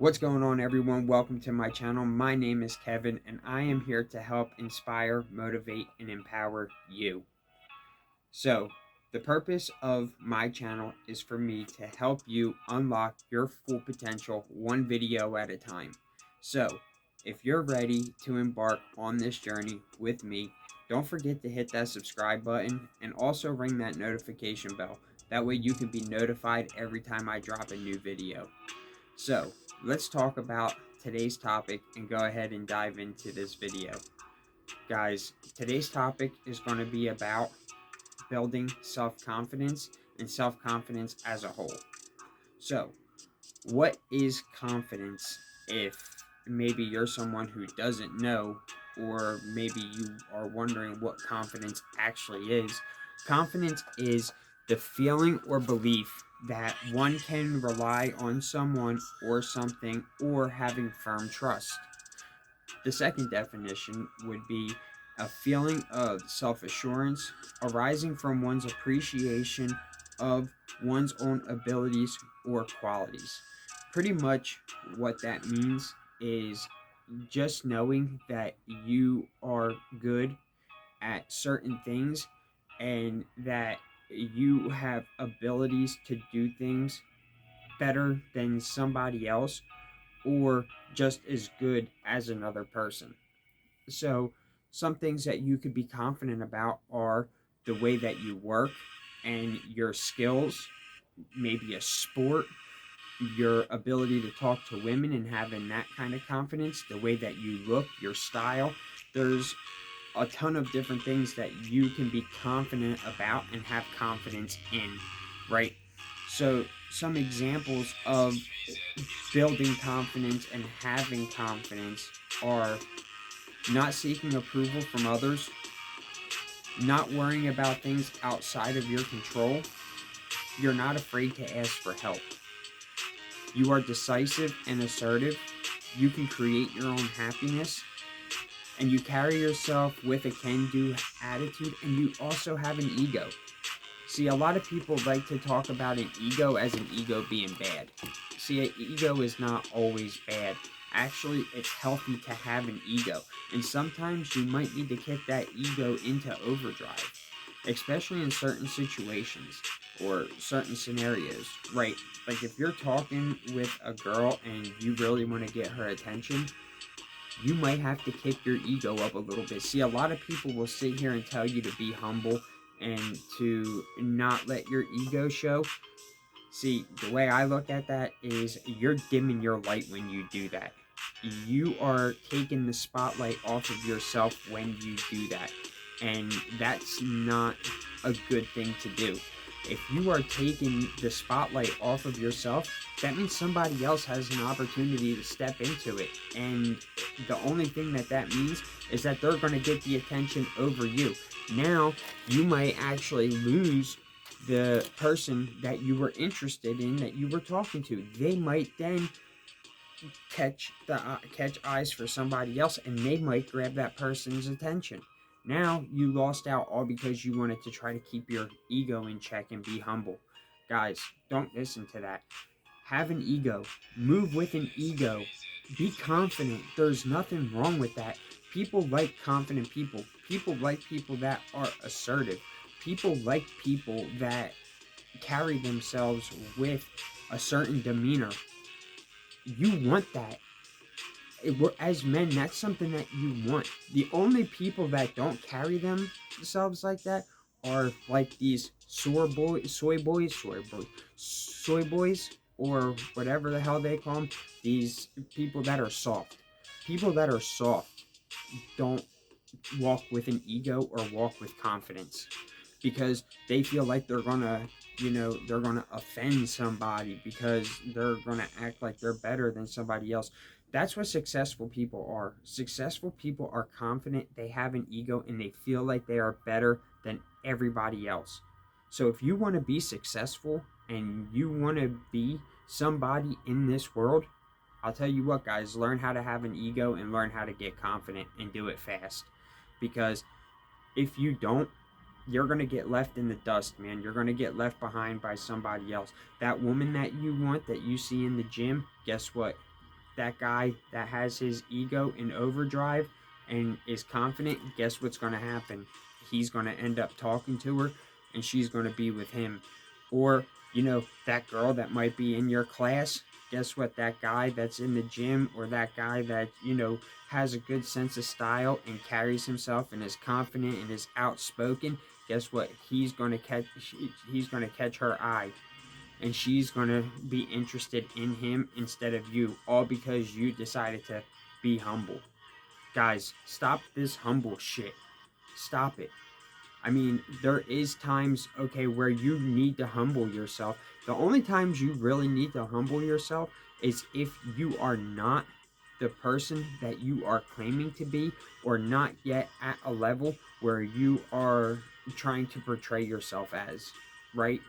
What's going on, everyone? Welcome to my channel. My name is Kevin, and I am here to help inspire, motivate, and empower you. So, the purpose of my channel is for me to help you unlock your full potential one video at a time. So, if you're ready to embark on this journey with me, don't forget to hit that subscribe button and also ring that notification bell. That way you can be notified every time I drop a new video. So, let's talk about today's topic and go ahead and dive into this video. Guys, today's topic is going to be about building self-confidence and self-confidence as a whole. So, what is confidence if maybe you're someone who doesn't know, or maybe you are wondering what confidence actually is? Confidence is the feeling or belief that one can rely on someone or something, or having firm trust. The second definition would be a feeling of self-assurance arising from one's appreciation of one's own abilities or qualities. Pretty much what that means is just knowing that you are good at certain things and that you have abilities to do things better than somebody else, or just as good as another person. So, some things that you could be confident about are the way that you work and your skills, maybe a sport, your ability to talk to women and having that kind of confidence, the way that you look, your style. There's a ton of different things that you can be confident about and have confidence in, right? So, some examples of building confidence and having confidence are not seeking approval from others, not worrying about things outside of your control, you're not afraid to ask for help, you are decisive and assertive, you can create your own happiness, and you carry yourself with a can-do attitude, and you also have an ego. See, a lot of people like to talk about an ego as an ego being bad. See, an ego is not always bad. Actually, it's healthy to have an ego. And sometimes you might need to kick that ego into overdrive, especially in certain situations or certain scenarios, right? Like if you're talking with a girl and you really want to get her attention, you might have to kick your ego up a little bit. See, a lot of people will sit here and tell you to be humble and to not let your ego show. See, the way I look at that is you're dimming your light when you do that. You are taking the spotlight off of yourself when you do that. And that's not a good thing to do. If you are taking the spotlight off of yourself, that means somebody else has an opportunity to step into it. And the only thing that means is that they're going to get the attention over you. Now, you might actually lose the person that you were interested in, that you were talking to. They might then catch eyes for somebody else, and they might grab that person's attention. Now you lost out, all because you wanted to try to keep your ego in check and be humble. Guys, don't listen to that. Have an ego. Move with an ego. Be confident. There's nothing wrong with that. People like confident people. People like people that are assertive. People like people that carry themselves with a certain demeanor. You want that. As men, that's something that you want. The only people that don't carry themselves like that are like these soy boys, or whatever the hell they call them. These people that are soft. People that are soft don't walk with an ego or walk with confidence, because they feel like they're gonna, they're gonna offend somebody, because they're gonna act like they're better than somebody else. That's what successful people are. Successful people are confident, they have an ego, and they feel like they are better than everybody else. So if you want to be successful and you want to be somebody in this world, I'll tell you what, guys, learn how to have an ego and learn how to get confident, and do it fast. Because if you don't, you're going to get left in the dust, man. You're going to get left behind by somebody else. That woman that you want, that you see in the gym, guess what? that guy that has his ego in overdrive and is confident, guess what's going to happen? He's going to end up talking to her and she's going to be with him. Or, that girl that might be in your class, guess what? That guy that's in the gym, or that guy that, has a good sense of style and carries himself and is confident and is outspoken, guess what? He's going to catch her eye and she's going to be interested in him instead of you, all because you decided to be humble. Guys, stop this humble shit. Stop it. I mean, there is times, okay, where you need to humble yourself. The only times you really need to humble yourself is if you are not the person that you are claiming to be, or not yet at a level where you are trying to portray yourself as, right?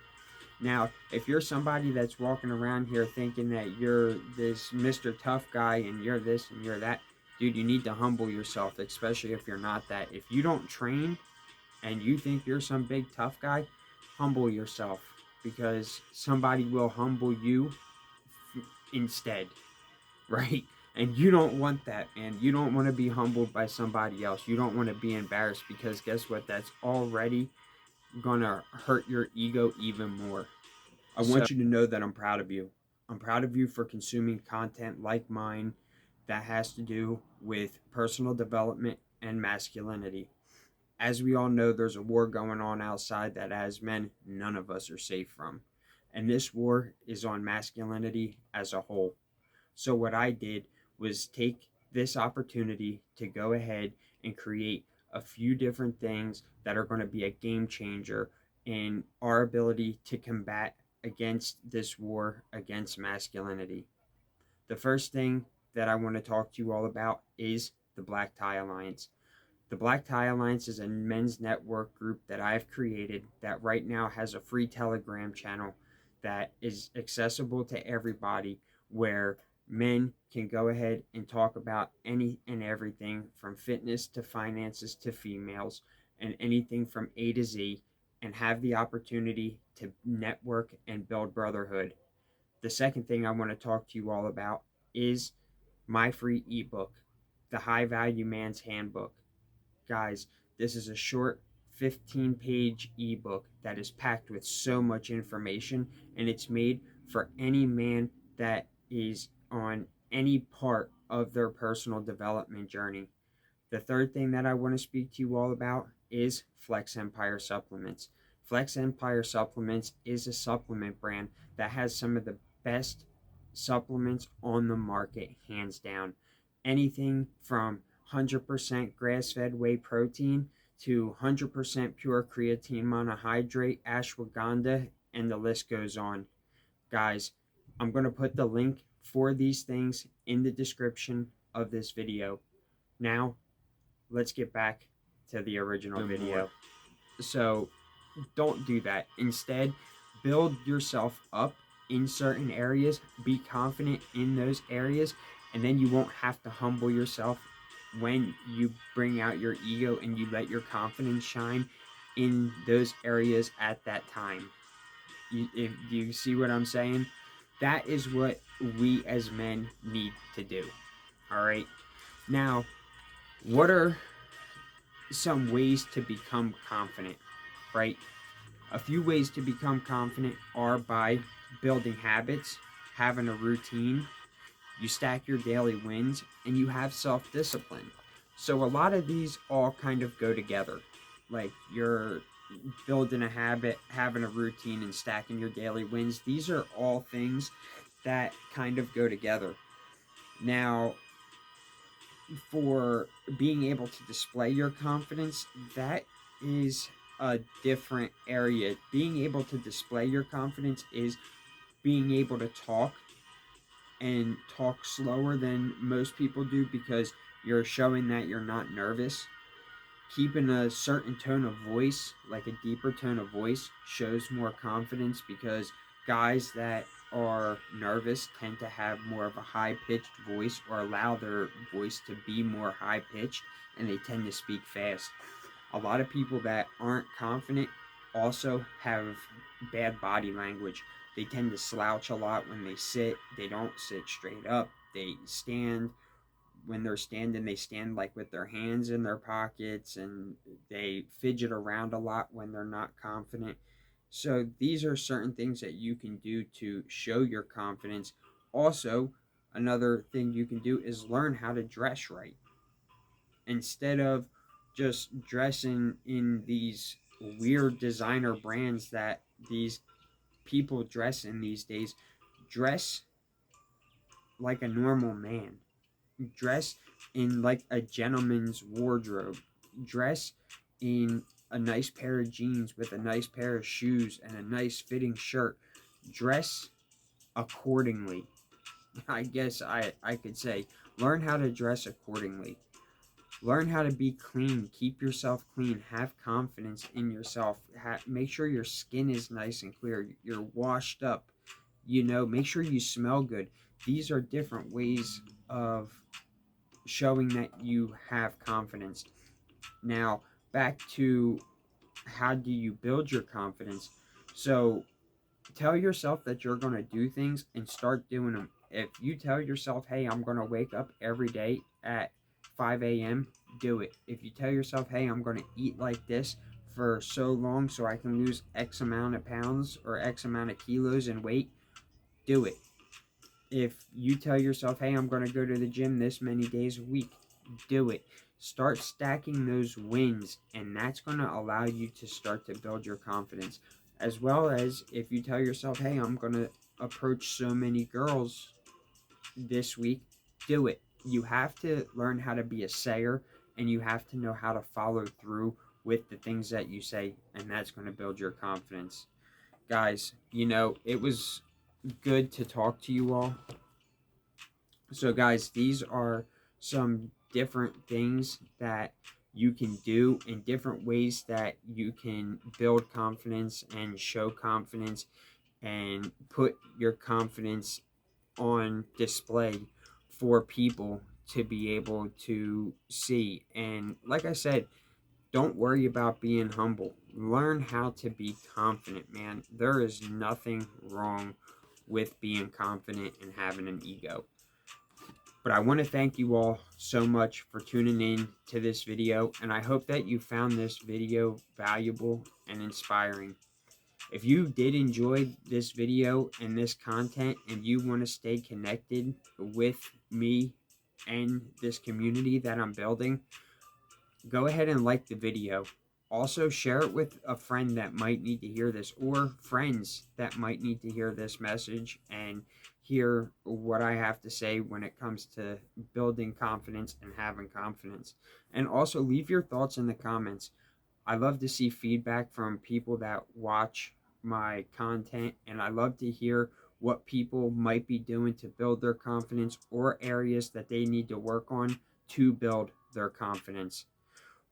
Now, if you're somebody that's walking around here thinking that you're this Mr. Tough guy and you're this and you're that, dude, you need to humble yourself, especially if you're not that. If you don't train and you think you're some big tough guy, humble yourself, because somebody will humble you instead, right? And you don't want that, and you don't want to be humbled by somebody else. You don't want to be embarrassed, because guess what? That's already gonna hurt your ego even more. I want you to know that I'm proud of you. I'm proud of you for consuming content like mine that has to do with personal development and masculinity. As we all know, there's a war going on outside that as men, none of us are safe from. And this war is on masculinity as a whole. So what I did was take this opportunity to go ahead and create a few different things that are going to be a game changer in our ability to combat against this war against masculinity. The first thing that I want to talk to you all about is the Black Tie Alliance. The Black Tie Alliance is a men's network group that I've created that right now has a free Telegram channel that is accessible to everybody, where men can go ahead and talk about any and everything from fitness to finances to females, and anything from A to Z, and have the opportunity to network and build brotherhood. The second thing I want to talk to you all about is my free ebook, The High Value Man's Handbook. Guys, this is a short 15-page ebook that is packed with so much information, and it's made for any man that is on any part of their personal development journey. The third thing that I want to speak to you all about is Flex Empire Supplements. Flex Empire Supplements is a supplement brand that has some of the best supplements on the market, hands down. Anything from 100% grass-fed whey protein to 100% pure creatine monohydrate, ashwagandha, and the list goes on. Guys, I'm going to put the link for these things in the description of this video. Now, let's get back to the original video. So, don't do that. Instead, build yourself up in certain areas, be confident in those areas, and then you won't have to humble yourself when you bring out your ego and you let your confidence shine in those areas at that time. If you see what I'm saying, that is what we as men need to do. All right. Now, what are some ways to become confident, right? A few ways to become confident are by building habits, having a routine, you stack your daily wins, and you have self-discipline. So a lot of these all kind of go together. Like you're building a habit, having a routine, and stacking your daily wins. These are all things that kind of go together. Now, for being able to display your confidence, that is a different area. Being able to display your confidence is being able to talk and talk slower than most people do, because you're showing that you're not nervous. Keeping a certain tone of voice, like a deeper tone of voice, shows more confidence, because guys that are nervous tend to have more of a high-pitched voice, or allow their voice to be more high-pitched, and they tend to speak fast. A lot of people that aren't confident also have bad body language. They tend to slouch a lot when they sit. They don't sit straight up. they stand. When they're standing, they stand like with their hands in their pockets, and they fidget around a lot when they're not confident. So these are certain things that you can do to show your confidence. Also, another thing you can do is learn how to dress right. Instead of just dressing in these weird designer brands that these people dress in these days, dress like a normal man. Dress in like a gentleman's wardrobe. Dress in a nice pair of jeans with a nice pair of shoes and a nice fitting shirt. Dress accordingly. I guess I could say learn how to dress accordingly. Learn how to be clean. Keep yourself clean. Have confidence in yourself. Make sure your skin is nice and clear. You're washed up. Make sure you smell good. These are different ways of showing that you have confidence. Now, back to how do you build your confidence? So, tell yourself that you're going to do things and start doing them. If you tell yourself, hey, I'm going to wake up every day at 5 a.m., do it. If you tell yourself, hey, I'm going to eat like this for so long so I can lose X amount of pounds or X amount of kilos in weight, do it. If you tell yourself, hey, I'm going to go to the gym this many days a week, do it. Start stacking those wins, and that's going to allow you to start to build your confidence. As well as if you tell yourself, hey, I'm going to approach so many girls this week, do it. You have to learn how to be a sayer, and you have to know how to follow through with the things that you say, and that's going to build your confidence. Guys, it was good to talk to you all. So, guys, these are some different things that you can do in different ways that you can build confidence and show confidence and put your confidence on display for people to be able to see. And like I said, don't worry about being humble. Learn how to be confident, man. There is nothing wrong with being confident and having an ego. But I want to thank you all so much for tuning in to this video, and I hope that you found this video valuable and inspiring. If you did enjoy this video and this content and you want to stay connected with me and this community that I'm building, go ahead and like the video. Also, share it with a friend that might need to hear this, or friends that might need to hear this message and hear what I have to say when it comes to building confidence and having confidence. And also, leave your thoughts in the comments. I love to see feedback from people that watch my content, and I love to hear what people might be doing to build their confidence or areas that they need to work on to build their confidence.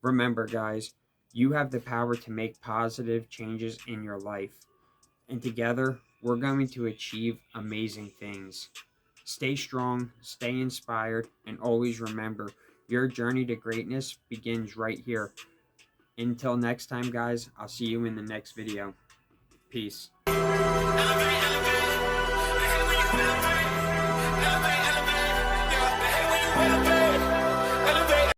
Remember, guys, you have the power to make positive changes in your life. And together, we're going to achieve amazing things. Stay strong, stay inspired, and always remember, your journey to greatness begins right here. Until next time, guys, I'll see you in the next video. Peace.